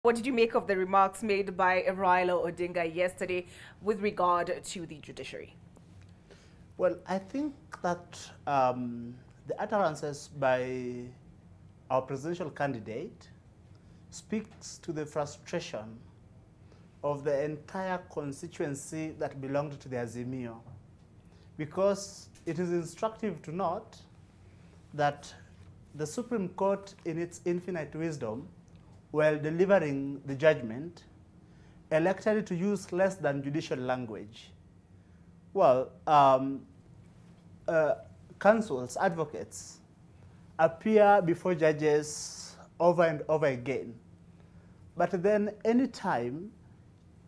What did you make of the remarks made by Raila Odinga yesterday with regard to the judiciary? Well, I think that the utterances by our presidential candidate speaks to the frustration of the entire constituency that belonged to the Azimio, because it is instructive to note that the Supreme Court, in its infinite wisdom, while delivering the judgment, elected to use less than judicial language. Well, counsels, advocates, appear before judges over and over again. But then any time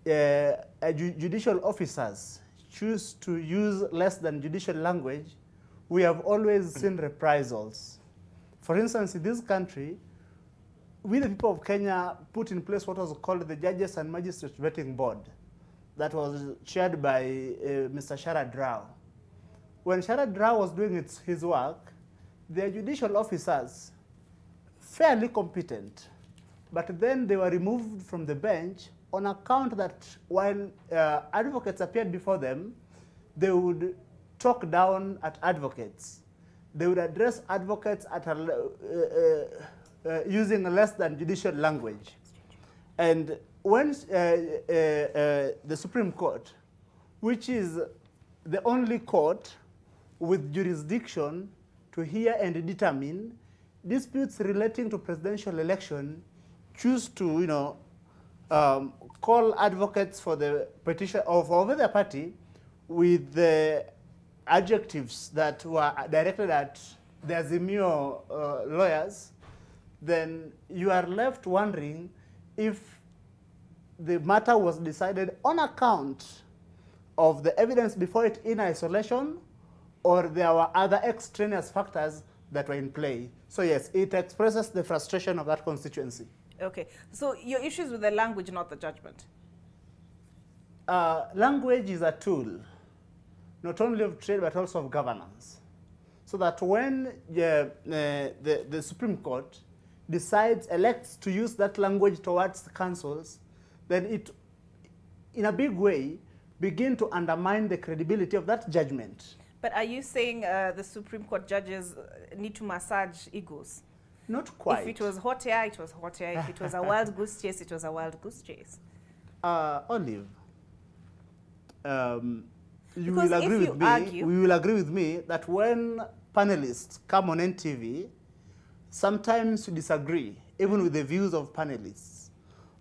judicial officers choose to use less than judicial language, we have always seen reprisals. For instance, in this country, we, the people of Kenya, put in place what was called the Judges and Magistrates Vetting Board that was chaired by Mr. Sharad Rao. When Sharad Rao was doing his work, the judicial officers, fairly competent, but then they were removed from the bench on account that while advocates appeared before them, they would talk down at advocates. They would address advocates at using less than judicial language. And when the Supreme Court, which is the only court with jurisdiction to hear and determine disputes relating to presidential election, choose to, call advocates for the petition of over the party with the adjectives that were directed at the Azimio lawyers, then you are left wondering if the matter was decided on account of the evidence before it in isolation, or there were other extraneous factors that were in play. So yes, it expresses the frustration of that constituency. Okay, so your issues with the language, not the judgment? Language is a tool, not only of trade, but also of governance. So that when the Supreme Court elects to use that language towards the councils, then it, in a big way, begin to undermine the credibility of that judgment. But are you saying the Supreme Court judges need to massage egos? Not quite. If it was hot air, it was hot air. If it was a wild goose chase, it was a wild goose chase. Olive, you will agree with me that when panelists come on NTV, sometimes you disagree, even with the views of panelists.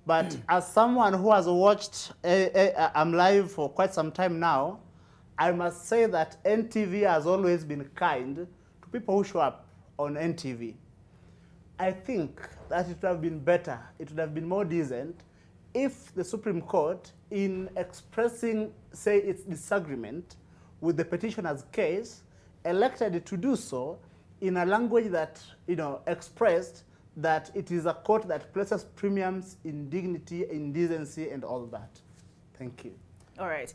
But as someone who has watched I'm Live for quite some time now, I must say that NTV has always been kind to people who show up on NTV. I think that it would have been better, it would have been more decent if the Supreme Court, in expressing, say, its disagreement with the petitioner's case, elected to do so in a language that, expressed that it is a court that places premiums in dignity, in decency, and all that. Thank you. All right.